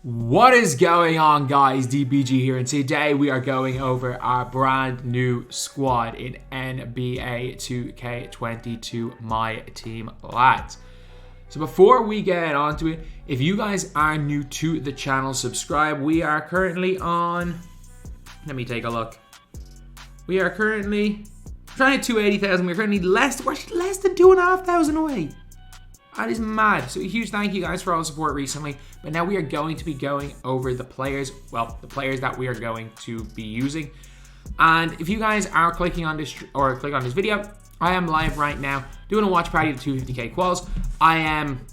What is going on, guys? DBG here, and today we are going over our brand new squad in NBA 2K22 MyTEAM, lads. So before we get onto it, if you guys are new to the channel, subscribe. We are currently on, let me take a look. We are currently trying to 280,000. We're currently less than 2,500 away. That is mad. So a huge thank you guys for all the support recently. But now we are going to be going over the players, well, the players that we are going to be using. And if you guys are clicking on this or click on this video, I am live right now doing a watch party of 250k quals. I'm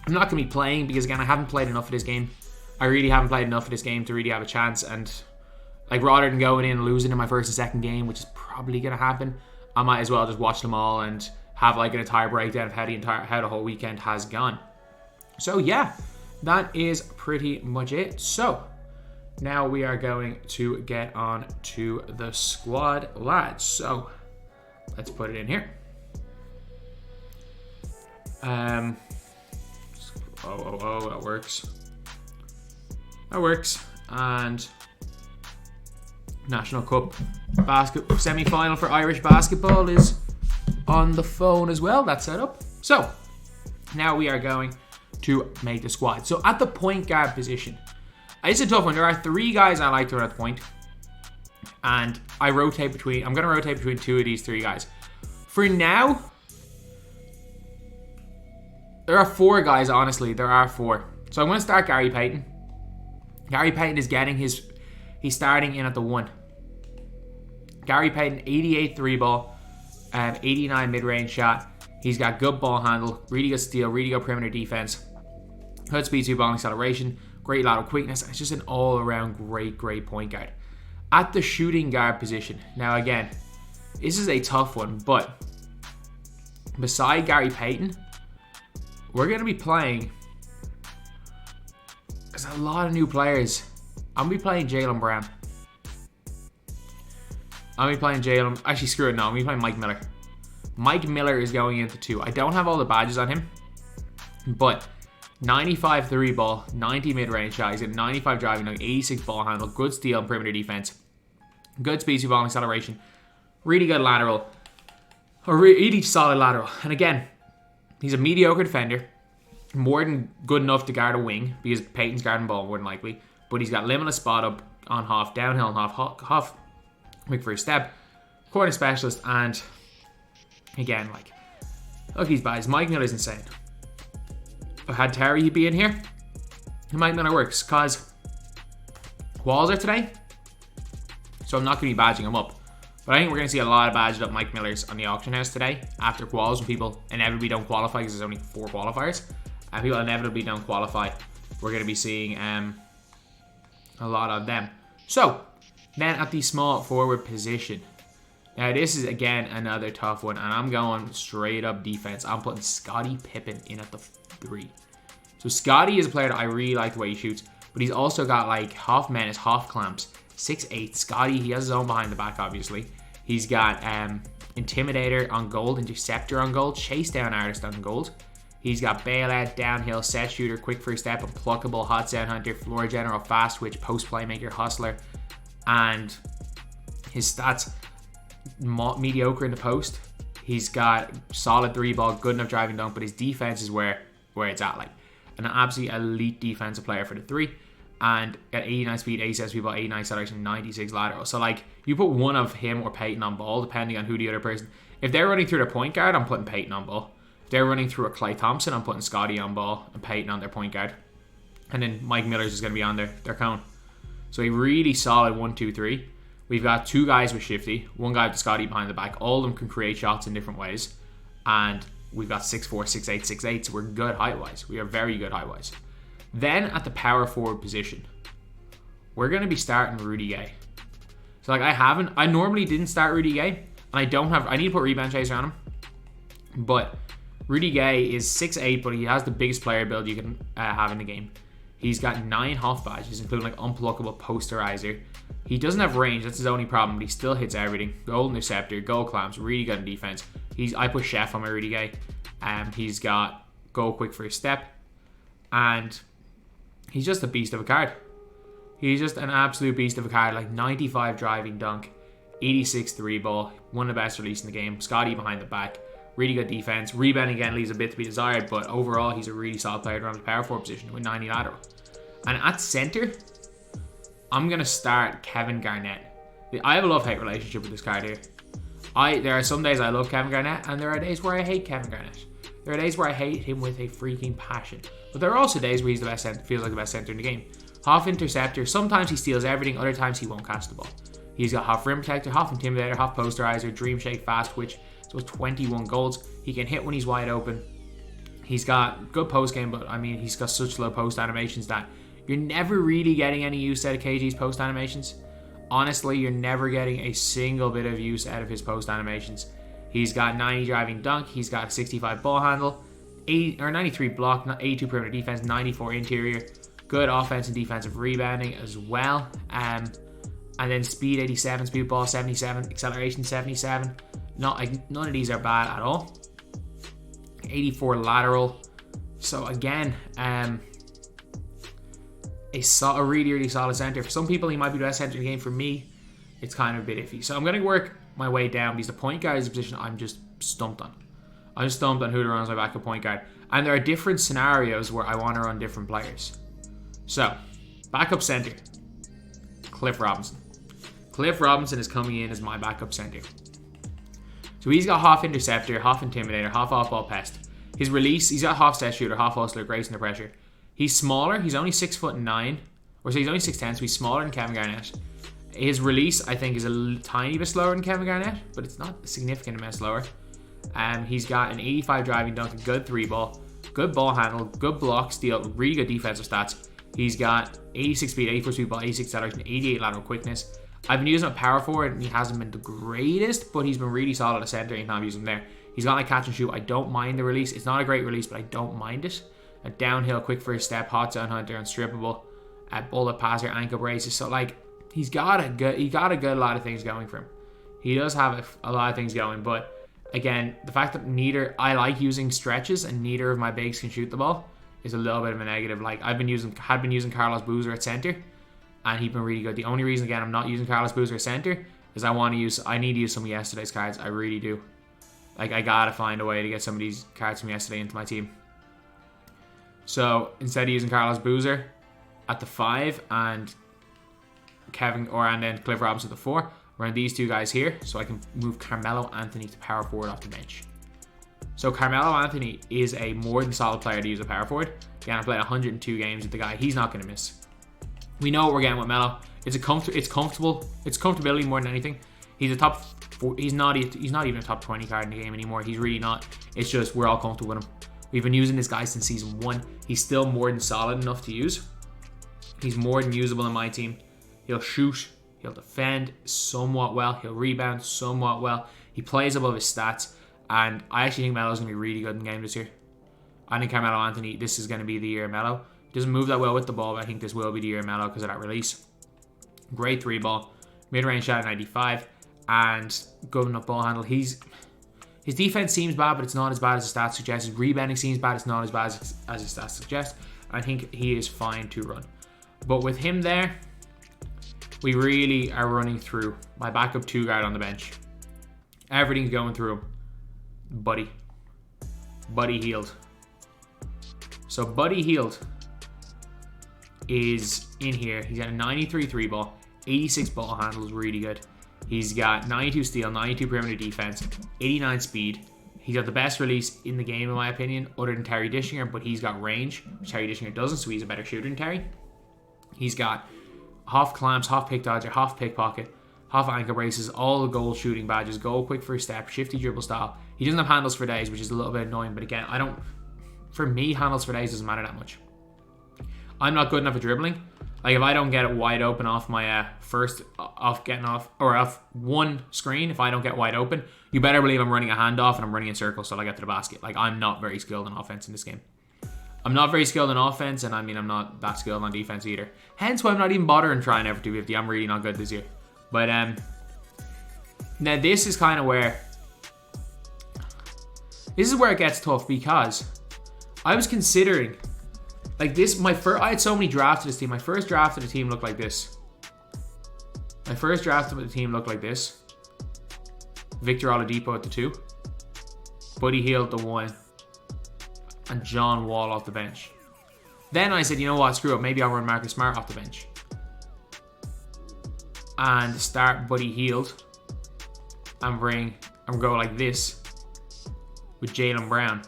not going to be playing because again, I haven't played enough of this game. I really haven't played enough of this game to really have a chance. And like rather than going in and losing in my first and second game, which is probably going to happen, I might as well just watch them all and have like an entire breakdown of how the whole weekend has gone. So yeah, that is pretty much it. So now we are going to get on to the squad, lads. So let's put it in here. That works. That works. And National Cup semi-final for Irish basketball is on the phone as well. That's set up. So now we are going to make the squad. So at the point guard position, it's a tough one. There are three guys I like to run at the point, and I'm going to rotate between two of these three guys. For now, there are four guys, honestly. There are four. So I'm going to start Gary Payton. Gary Payton is he's starting in at the 1. Gary Payton, 88 3 ball. 89 mid-range shot. He's got good ball handle, really good steal, really good perimeter defense, good speed, 2 ball acceleration, great lateral quickness. It's just an all-around great point guard. At the shooting guard position, now again, this is a tough one, but beside Gary Payton, we're going to be playing, there's a lot of new players. I'm going to be playing Jaylen Brown. I'm going to be playing Jaylen. Actually, screw it, no. I'm going to be playing Mike Miller. Mike Miller is going into 2. I don't have all the badges on him, but 95 3 ball, 90 mid-range shot. He's got 95 driving, 86 ball handle, good steal and perimeter defense, good speed, 2 ball acceleration, really good lateral, a really solid lateral. And again, he's a mediocre defender, more than good enough to guard a wing because Peyton's guarding ball more than likely, but he's got limitless spot up on half, downhill and half quick first step, corner specialist, and again, like, look, these guys. Mike Miller's insane. If I had Terry be in here, Mike Miller works because Walls are today, so I'm not going to be badging him up. But I think we're going to see a lot of badged up Mike Millers on the auction house today after quals, when people inevitably don't qualify because there's only 4 qualifiers, and people inevitably don't qualify. We're going to be seeing a lot of them. So then at the small forward position, now this is again another tough one, and I'm going straight up defense. I'm putting Scottie Pippen in at the 3. So Scottie is a player that I really like the way he shoots, but he's also got like half menace, half clamps, 6'8". Scottie, he has his own behind the back, obviously. He's got Intimidator on gold, Interceptor on gold, Chase Down Artist on gold. He's got bailout, downhill, set shooter, quick first step, unpluckable, hot sound hunter, floor general, fast switch, post playmaker, hustler. And his stats, mediocre in the post. He's got solid 3 ball, good enough driving dunk, but his defense is where it's at. Like an absolute elite defensive player for the 3. And at 89 speed, 87 speed ball, 89 acceleration, 96 lateral. So like you put one of him or Peyton on ball, depending on who the other person. If they're running through their point guard, I'm putting Peyton on ball. If they're running through a Klay Thompson, I'm putting Scottie on ball and Peyton on their point guard. And then Mike Miller's is going to be on their cone. So a really solid 1, 2, 3. We've got 2 guys with Shifty, 1 guy with Scottie behind the back. All of them can create shots in different ways. And we've got 6'4", 6'8", 6'8". So we're good height-wise. We are very good height-wise. Then at the power forward position, we're going to be starting Rudy Gay. So like I normally didn't start Rudy Gay. And I need to put rebound chaser on him. But Rudy Gay is 6'8", but he has the biggest player build you can have in the game. He's got 9 Hoff badges, including like unpluckable, posterizer. He doesn't have range, that's his only problem, but he still hits everything. Gold interceptor, goal clamps, really good in defense. I put Chef on my Rudy Gay. He's got goal quick first step. And He's just a beast of a card. He's just an absolute beast of a card. Like 95 driving dunk, 86 3 ball, one of the best release in the game. Scotty behind the back, really good defense. Rebounding again leaves a bit to be desired, but overall he's a really solid player around the power forward position with 90 lateral. And at center, I'm gonna start Kevin Garnett. I have a love-hate relationship with this card here. There are some days I love Kevin Garnett, and there are days where I hate Kevin Garnett. There are days where I hate him with a freaking passion. But there are also days where he's the best center, feels like the best center in the game. Half interceptor, sometimes he steals everything, other times he won't catch the ball. He's got half rim protector, half intimidator, half posterizer, dream shake, fast twitch, so 21 goals. He can hit when he's wide open. He's got good post game, but I mean, he's got such low post animations that you're never really getting any use out of KG's post animations. Honestly, you're never getting a single bit of use out of his post animations. He's got 90 driving dunk, he's got a 65 ball handle, 93 block, 82 perimeter defense, 94 interior, good offense and defensive rebounding as well. And then speed 87, speed ball 77, acceleration 77. None of these are bad at all. 84 lateral. So again, a really, really solid center. For some people, he might be the best center in the game. For me, it's kind of a bit iffy. So I'm going to work my way down because the point guard is a position I'm just stumped on. I'm just stumped on who to run as my backup point guard. And there are different scenarios where I want to run different players. So, backup center, Cliff Robinson. Cliff Robinson is coming in as my backup center. So he's got half interceptor, half intimidator, half off-ball pest. His release, he's got half set shooter, half hustler, grace under pressure. He's smaller, he's only 6'9", or so he's only 6'10", so he's smaller than Kevin Garnett. His release, I think, is a tiny bit slower than Kevin Garnett, but it's not a significant amount slower. He's got an 85 driving dunk, a good 3-ball, good ball handle, good block steal, really good defensive stats. He's got 86 speed, 84 speed ball, 86 acceleration, 88 lateral quickness. I've been using him at power forward and he hasn't been the greatest, but he's been really solid at center and I've used him there. He's got like catch and shoot. I don't mind the release. It's not a great release, but I don't mind it. A downhill, quick first step, hot zone hunter, unstrippable, bullet passer, ankle braces. So like he's got a good lot of things going for him. He does have a lot of things going, but again, the fact that I like using stretches and neither of my bigs can shoot the ball is a little bit of a negative. Like had been using Carlos Boozer at center, and he's been really good. The only reason again I'm not using Carlos Boozer at center is I need to use some of yesterday's cards. I really do. Like I gotta find a way to get some of these cards from yesterday into my team. So instead of using Carlos Boozer at the 5 and then Cliff Robinson at the 4, we're on these two guys here, so I can move Carmelo Anthony to power forward off the bench. So Carmelo Anthony is a more than solid player to use a power forward. Again, I played 102 games with the guy. He's not going to miss. We know what we're getting with Melo. It's comfortable. It's comfortability more than anything. He's a top 4. He's not even a top 20 card in the game anymore. He's really not. It's just we're all comfortable with him. We've been using this guy since season 1. He's still more than solid enough to use. He's more than usable in my team. He'll shoot. He'll defend somewhat well. He'll rebound somewhat well. He plays above his stats. And I actually think Melo's going to be really good in the game this year. I think Carmelo Anthony, this is going to be the year of Melo. Doesn't move that well with the ball, but I think this will be the year of Melo because of that release. Great 3-ball. Mid-range shot at 95. And good enough ball handle. His defense seems bad, but it's not as bad as his stats suggest. His rebounding seems bad. It's not as bad as his stats suggest. I think he is fine to run. But with him there, we really are running through my backup 2 guard on the bench. Everything's going through him. Buddy Hield. So Buddy Hield is in here. He's got a 93 3-ball, 86 ball handles, really good. He's got 92 steal, 92 perimeter defense, 89 speed. He's got the best release in the game, in my opinion, other than Terry Dishinger, but he's got range, which Terry Dishinger doesn't, so he's a better shooter than Terry. He's got half clamps, half pick dodger, half pickpocket, half ankle braces, all the goal shooting badges, goal quick first step, shifty dribble style. He doesn't have handles for days, which is a little bit annoying, but again, for me, handles for days doesn't matter that much. I'm not good enough at dribbling. Like if I don't get it wide open off my off one screen, if I don't get wide open, you better believe I'm running a handoff and I'm running in circles till I get to the basket. Like I'm not very skilled in offense in this game. I'm not very skilled in offense, and I mean I'm not that skilled on defense either. Hence why I'm not even bothering trying ever 250. I'm really not good this year. But now this is kind of where it gets tough because I was considering Like this, I had so many drafts of this team. My first draft of the team looked like this. Victor Oladipo at the 2. Buddy Hield at the 1. And John Wall off the bench. Then I said, you know what, screw it. Maybe I'll run Marcus Smart off the bench. And start Buddy Hield. And go like this. With Jaylen Brown.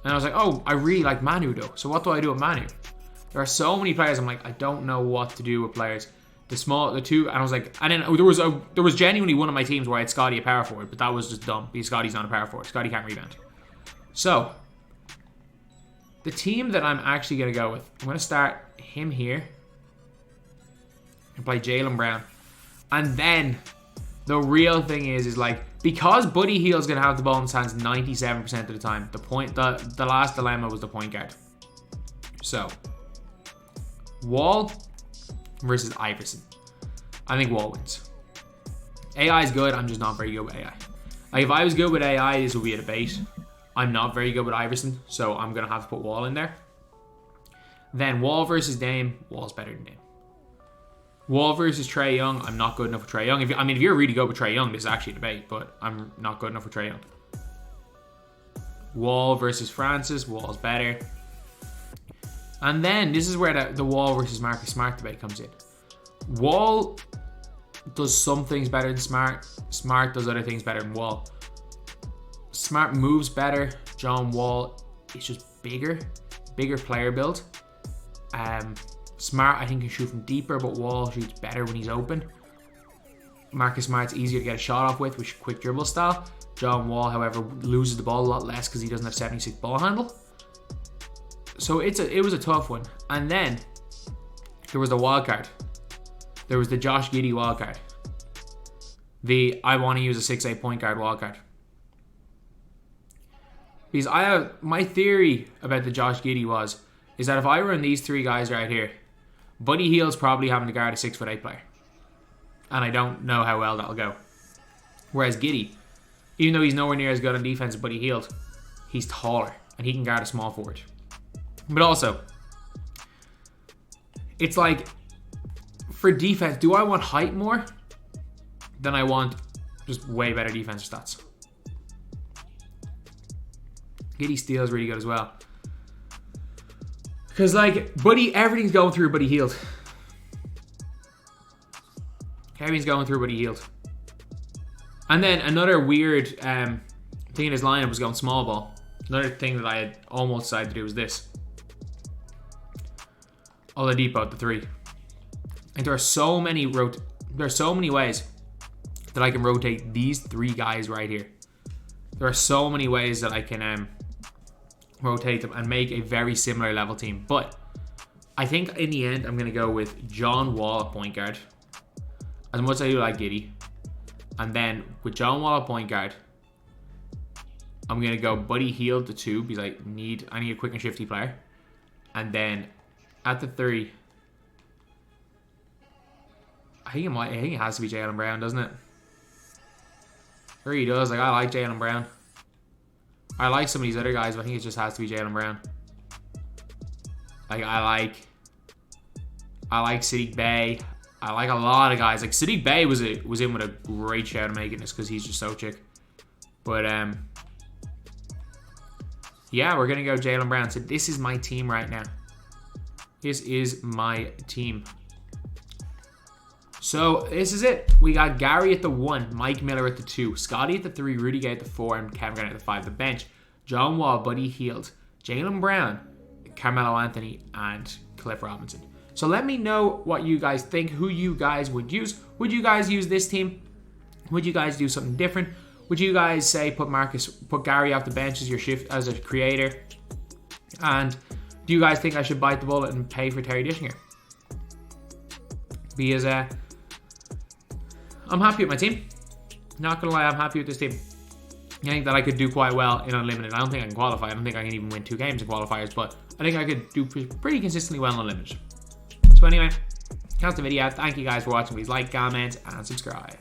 And I was like, oh, I really like Manu though. So what do I do with Manu? There are so many players. I'm like, I don't know what to do with players. The 2, and I was like, and then there was genuinely one of my teams where I had Scotty a power forward, but that was just dumb because Scotty's not a power forward. Scotty can't rebound. So the team that I'm actually gonna go with, I'm gonna start him here and play Jaylen Brown, and then the real thing is like, because Buddy Hield's gonna have the ball in his hands 97% of the time. The last dilemma was the point guard. So Wall versus Iverson. I think Wall wins. AI is good. I'm just not very good with AI. Like if I was good with AI, this would be a debate. I'm not very good with Iverson, so I'm gonna have to put Wall in there. Then Wall versus Dame. Wall's better than Dame. Wall versus Trae Young. I'm not good enough with Trae Young. If you're really good with Trae Young, this is actually a debate, but I'm not good enough with Trae Young. Wall versus Francis. Wall's better. And then this is where the Wall versus Marcus Smart debate comes in. Wall does some things better than Smart. Smart does other things better than Wall. Smart moves better. John Wall is just bigger player build. Smart, I think, can shoot from deeper, but Wall shoots better when he's open. Marcus Smart's easier to get a shot off with quick dribble style. John Wall, however, loses the ball a lot less because he doesn't have 76 ball handle. So it was a tough one. And then there was the wild card. There was the Josh Giddey wild card. I want to use a 6'8" point guard wild card. Because my theory about the Josh Giddey is that if I run these 3 guys right here, Buddy Hield's probably having to guard a 6'8" player. And I don't know how well that'll go. Whereas Giddey, even though he's nowhere near as good on defense as Buddy Hield, he's taller and he can guard a small forward. But also, it's like, for defense, do I want height more than I want just way better defensive stats? Giddey steals really good as well. Because like, everything's going through Buddy Hield. Everything's going through Buddy Hield. And then another weird thing in his lineup was going small ball. Another thing that I had almost decided to do was this. Oladipo at the 3. And there are so many ways that I can rotate these 3 guys right here. There are so many ways that I can rotate them and make a very similar level team. But I think in the end, I'm going to go with John Wall at point guard. As much as I do like Giddey. And then with John Wall at point guard, I'm going to go Buddy Hield the 2 because I need a quick and shifty player. And then at the 3, I think it has to be Jaylen Brown, doesn't it? Sure he does. Like, I like Jaylen Brown. I like some of these other guys, but I think it just has to be Jaylen Brown. Like, I like Sadiq Bey. I like a lot of guys. Like, Sadiq Bey was in with a great shout of making this because he's just so chick. But yeah, we're gonna go Jaylen Brown. So this is my team right now. This is my team. So this is it. We got Gary at the 1, Mike Miller at the 2, Scotty at the 3, Rudy Gay at the 4, and Kevin Garnett at the 5. The bench: John Wall, Buddy Hield, Jaylen Brown, Carmelo Anthony, and Cliff Robinson. So let me know what you guys think, who you guys would use. Would you guys use this team? Would you guys do something different? Would you guys say put Gary off the bench as your shift as a creator? And do you guys think I should bite the bullet and pay for Terry Dishinger? Because I'm happy with my team. Not gonna lie, I'm happy with this team. I think that I could do quite well in Unlimited. I don't think I can qualify. I don't think I can even win 2 games in qualifiers, but I think I could do pretty consistently well in Unlimited. So anyway, that's the video. Thank you guys for watching. Please like, comment, and subscribe.